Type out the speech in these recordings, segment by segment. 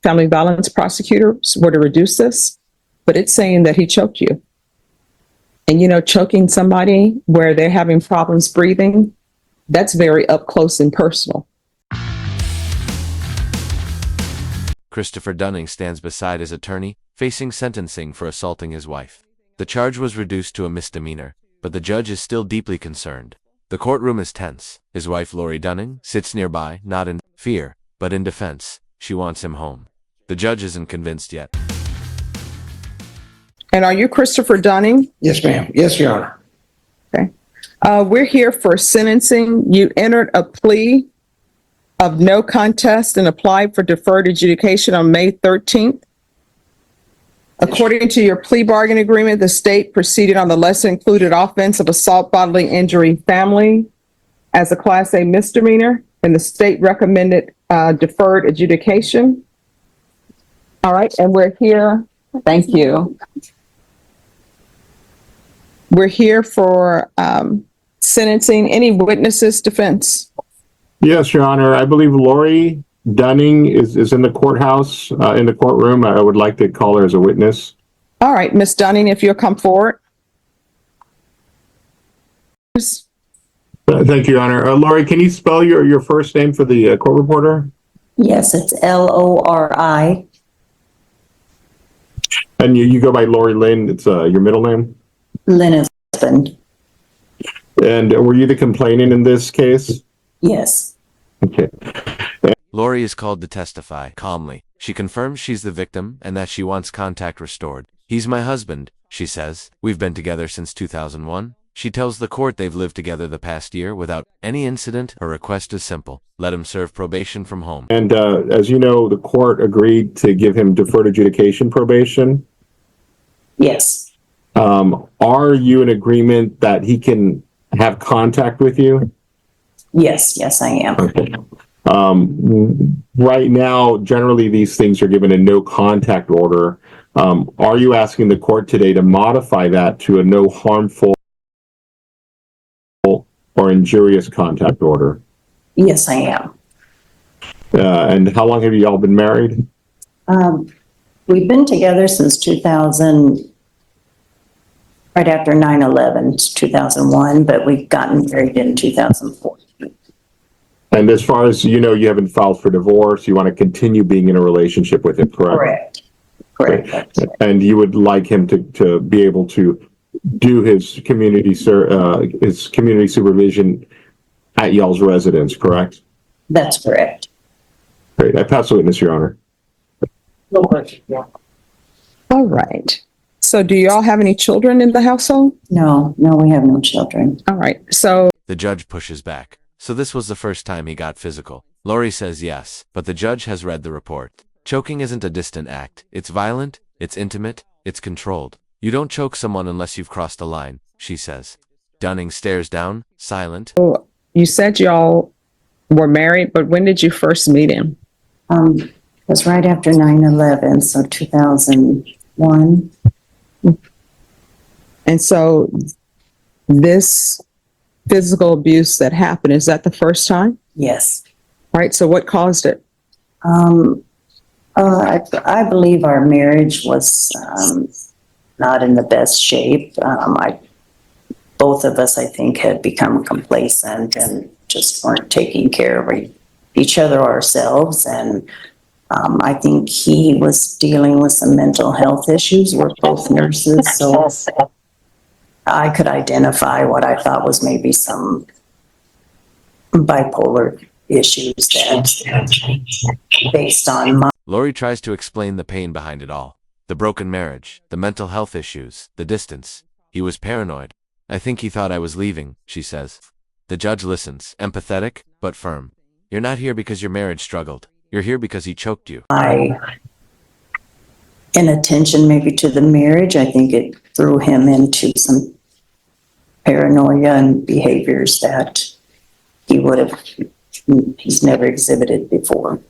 family violence prosecutors were to reduce this, but it's saying that he choked you. And, you know, choking somebody where they're having problems breathing, that's very up close and personal. Christopher Dunning stands beside his attorney, facing sentencing for assaulting his wife. The charge was reduced to a misdemeanor, but the judge is still deeply concerned. The courtroom is tense. His wife, Lori Dunning, sits nearby, not in fear, but in defense. She wants him home. The judge isn't convinced yet. And are you Christopher Dunning? Yes, ma'am. Yes, Your Honor. Okay. We're here for sentencing. You entered a plea of no contest and applied for deferred adjudication on May 13th. According to your plea bargain agreement, the state proceeded on the lesser included offense of assault, bodily injury, family as a Class A misdemeanor, and the state recommended deferred adjudication. All right, and we're here. Thank you. We're here for sentencing. Any witnesses, defense? Yes, Your Honor. I believe Lori Dunning is in the courthouse, in the courtroom. I would like to call her as a witness. All right, Ms. Dunning, if you'll come forward. Thank you, Your Honor. Lori, can you spell your first name for the court reporter? Yes, it's Lori. And you go by Lori Lynn. It's your middle name? Lynn husband. And were you the complainant in this case? Yes. Okay. Lori is called to testify calmly. She confirms she's the victim and that she wants contact restored. He's my husband, she says. We've been together since 2001. She tells the court they've lived together the past year without any incident. Her request is simple. Let him serve probation from home. And as you know, the court agreed to give him deferred adjudication probation. Yes. Are you in agreement that he can have contact with you? Yes, I am. Okay. Right now, generally these things are given a no contact order. Are you asking the court today to modify that to a no harmful or injurious contact order? Yes, I am. And how long have you all been married? We've been together since 2000, right after 9/11, 2001, but we've gotten married in 2004. And as far as you know, you haven't filed for divorce. You want to continue being in a relationship with him, correct? Correct. And you would like him to be able to do his community supervision at y'all's residence, correct? That's correct. Great. I pass the witness, Your Honor. No question. Yeah. All right. So do you all have any children in the household? No, we have no children. All right. So The judge pushes back. So this was the first time he got physical. Lori says yes, but the judge has read the report. Choking isn't a distant act. It's violent, it's intimate, it's controlled. You don't choke someone unless you've crossed a line, she says. Dunning stares down, silent. you said y'all were married, but when did you first meet him? It was right after 9/11, so 2001. And so this physical abuse that happened, is that the first time? Yes. All right. So what caused it? I believe our marriage was not in the best shape. Both of us, I think, had become complacent and just weren't taking care of each other ourselves. And I think he was dealing with some mental health issues. We're both nurses, so I could identify what I thought was maybe some bipolar issues that based on my... Lori tries to explain the pain behind it all. The broken marriage, the mental health issues, the distance. He was paranoid. I think he thought I was leaving, she says. The judge listens, empathetic, but firm. You're not here because your marriage struggled. You're here because he choked you. Inattention maybe to the marriage, I think it threw him into some paranoia and behaviors that he's never exhibited before.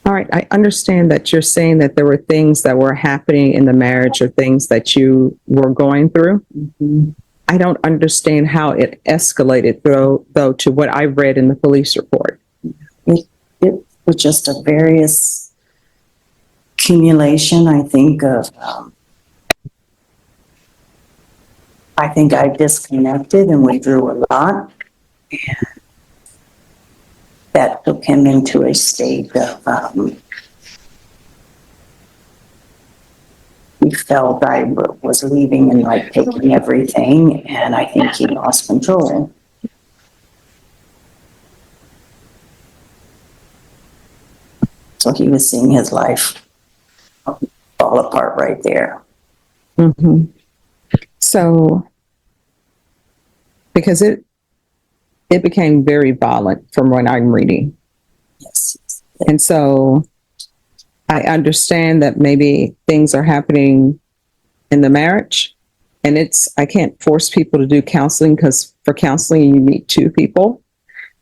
All right. I understand that you're saying that there were things that were happening in the marriage or things that you were going through. Mm-hmm. I don't understand how it escalated though to what I read in the police report. was just a various accumulation, I think, of, I think I disconnected and withdrew a lot. And that took him into a state of, he felt I was leaving and like taking everything, and I think he lost control. So he was seeing his life fall apart right there. Mm-hmm. So, because it became very violent from what I'm reading. Yes. And so I understand that maybe things are happening in the marriage, and I can't force people to do counseling, because for counseling, you need two people.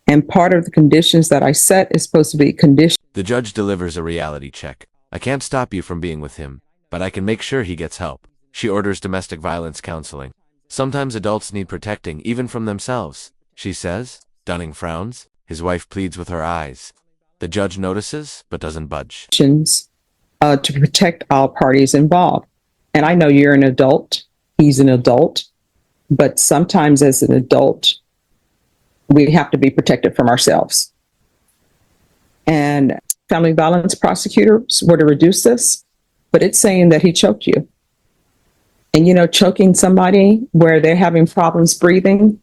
And part of the conditions that I set is supposed to be conditions. The judge delivers a reality check. I can't stop you from being with him, but I can make sure he gets help. She orders domestic violence counseling. Sometimes adults need protecting even from themselves, she says. Dunning frowns. His wife pleads with her eyes. The judge notices, but doesn't budge. To protect all parties involved. And I know you're an adult, he's an adult, but sometimes as an adult, we have to be protected from ourselves. And family violence prosecutors were to reduce this, but it's saying that he choked you. And you know, choking somebody where they're having problems breathing,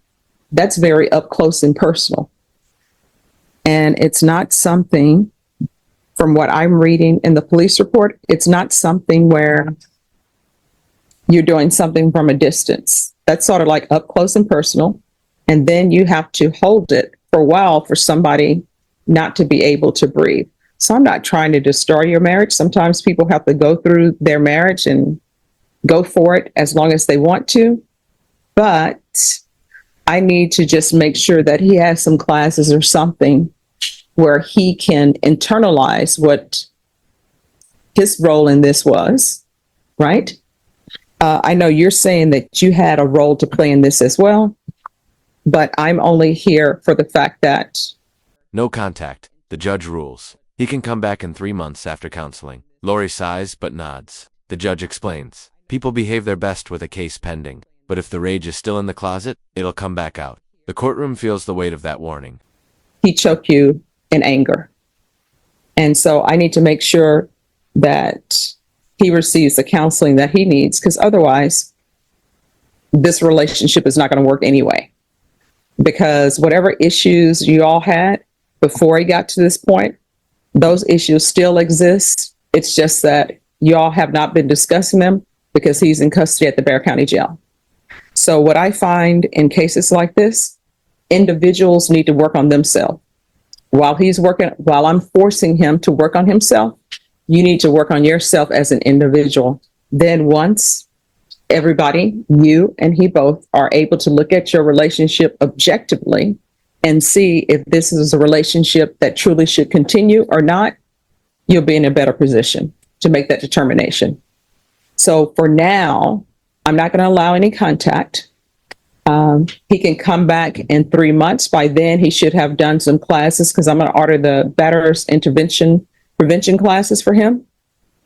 that's very up close and personal. And it's not something, from what I'm reading in the police report, it's not something where you're doing something from a distance. That's sort of like up close and personal. And then you have to hold it for a while for somebody not to be able to breathe. So I'm not trying to destroy your marriage. Sometimes people have to go through their marriage and go for it as long as they want to. But I need to just make sure that he has some classes or something where he can internalize what his role in this was, right? I know you're saying that you had a role to play in this as well, but I'm only here for the fact that... No contact. The judge rules. He can come back in 3 months after counseling. Lori sighs but nods. The judge explains. People behave their best with a case pending, but if the rage is still in the closet, it'll come back out. The courtroom feels the weight of that warning. He choked you in anger. And so I need to make sure that he receives the counseling that he needs, because otherwise this relationship is not going to work anyway. Because whatever issues you all had before he got to this point, those issues still exist. It's just that you all have not been discussing them because he's in custody at the Bexar County Jail. So what I find in cases like this, individuals need to work on themselves. While I'm forcing him to work on himself, you need to work on yourself as an individual. Then once everybody, you and he both, are able to look at your relationship objectively and see if this is a relationship that truly should continue or not, you'll be in a better position to make that determination. So for now, I'm not going to allow any contact. He can come back in 3 months. By then, he should have done some classes, because I'm going to order the batterers prevention classes for him.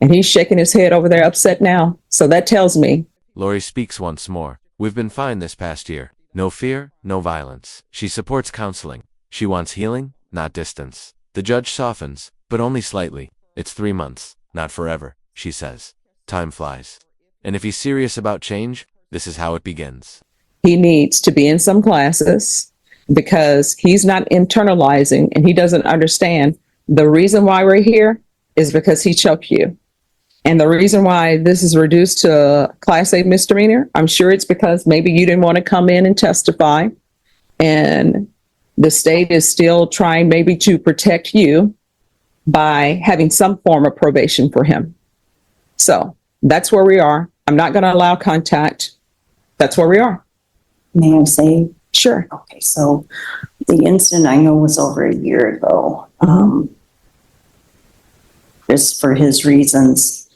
And he's shaking his head over there, upset now. So that tells me. Lori speaks once more. We've been fine this past year. No fear, no violence. She supports counseling. She wants healing, not distance. The judge softens, but only slightly. It's 3 months, not forever, she says. Time flies. And if he's serious about change, this is how it begins. He needs to be in some classes, because he's not internalizing and he doesn't understand the reason why we're here is because he choked you. And the reason why this is reduced to a Class A misdemeanor, I'm sure it's because maybe you didn't want to come in and testify, and the state is still trying maybe to protect you by having some form of probation for him. So that's where we are. I'm not going to allow contact. That's where we are. May I say? Sure. Okay, so the incident I know was over a year ago. Just for his reasons,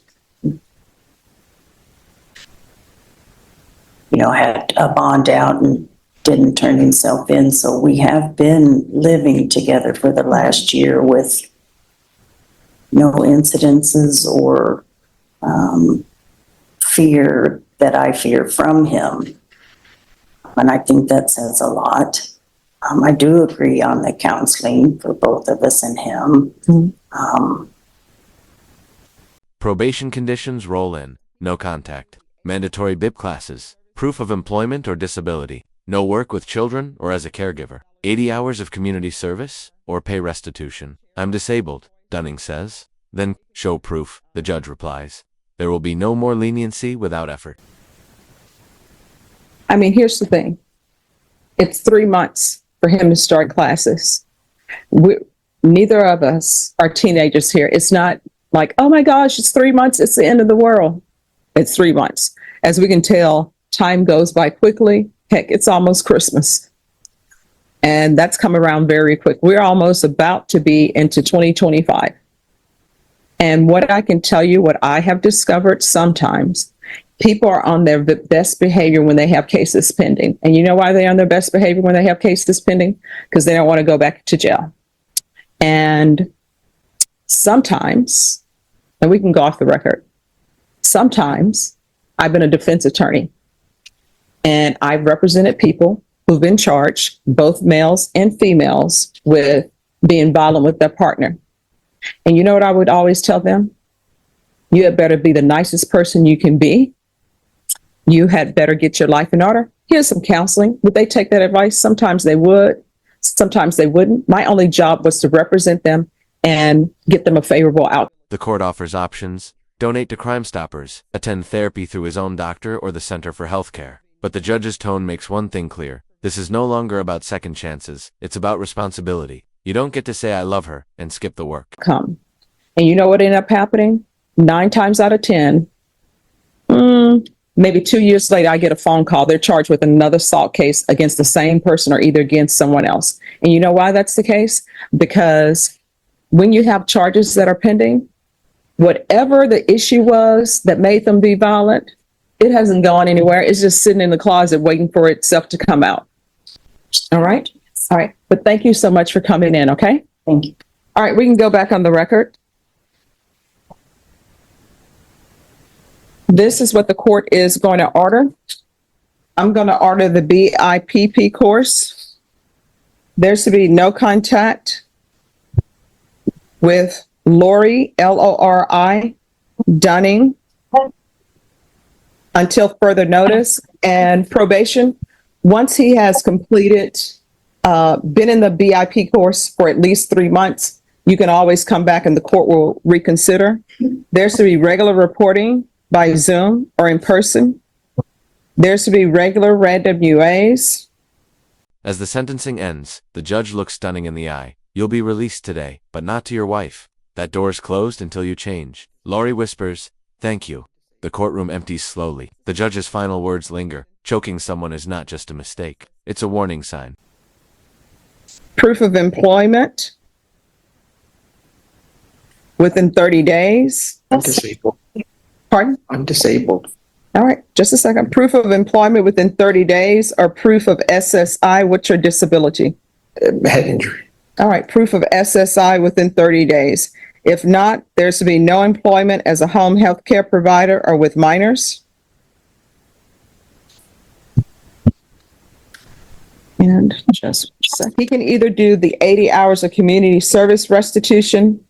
had a bond out and didn't turn himself in. So we have been living together for the last year with no incidences or fear that I fear from him. And I think that says a lot. I do agree on the counseling for both of us and him. Probation conditions roll in. No contact. Mandatory BIP classes. Proof of employment or disability. No work with children or as a caregiver. 80 hours of community service or pay restitution. I'm disabled, Dunning says. Then, show proof, the judge replies. There will be no more leniency without effort. I mean, here's the thing. It's 3 months for him to start classes. Neither of us are teenagers here. It's not like, oh my gosh, it's 3 months. It's the end of the world. It's 3 months. As we can tell, time goes by quickly. Heck, it's almost Christmas. And that's come around very quick. We're almost about to be into 2025. And what I can tell you, what I have discovered sometimes, people are on their best behavior when they have cases pending. And you know why they're on their best behavior when they have cases pending? Because they don't want to go back to jail. And sometimes, and we can go off the record, sometimes I've been a defense attorney and I've represented people who've been charged, both males and females, with being violent with their partner. And you know what I would always tell them? You had better be the nicest person you can be. You had better get your life in order. Here's some counseling. Would they take that advice? Sometimes they would. Sometimes they wouldn't. My only job was to represent them and get them a favorable outcome. The court offers options. Donate to Crime Stoppers. Attend therapy through his own doctor or the Center for Healthcare. But the judge's tone makes one thing clear. This is no longer about second chances. It's about responsibility. You don't get to say I love her and skip the work. And you know what ended up happening? 9 times out of 10, maybe 2 years later, I get a phone call. They're charged with another assault case against the same person or either against someone else. And you know why that's the case? Because when you have charges that are pending, whatever the issue was that made them be violent, it hasn't gone anywhere. It's just sitting in the closet waiting for itself to come out. All right? All right. But thank you so much for coming in, okay? Thank you. All right, we can go back on the record. This is what the court is going to order. I'm going to order the BIPP course. There's to be no contact with Lori, Lori, Dunning, until further notice. And probation, once he has completed, been in the BIP course for at least 3 months, you can always come back and the court will reconsider. There's to be regular reporting by Zoom or in person. There's to be regular random UAs. As the sentencing ends, the judge looks Dunning in the eye. You'll be released today, but not to your wife. That door's closed until you change. Lori whispers, "Thank you." The courtroom empties slowly. The judge's final words linger. Choking someone is not just a mistake. It's a warning sign. Proof of employment within 30 days. I'm disabled. Pardon? I'm disabled. All right, just a second. Proof of employment within 30 days or proof of SSI. What's your disability? Head injury. All right, proof of SSI within 30 days. If not, there's to be no employment as a home health care provider or with minors. And just a second. He can either do the 80 hours of community service restitution,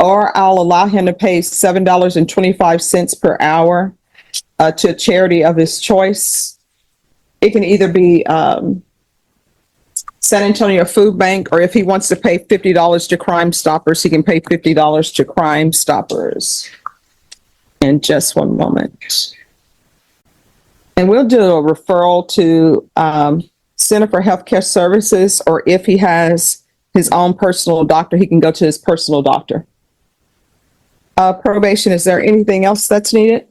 or I'll allow him to pay $7.25 per hour to a charity of his choice. It can either be San Antonio Food Bank, or if he wants to pay $50 to Crime Stoppers, he can pay $50 to Crime Stoppers. In just one moment. And we'll do a referral to Center for Healthcare Services, or if he has his own personal doctor, he can go to his personal doctor. Probation, is there anything else that's needed?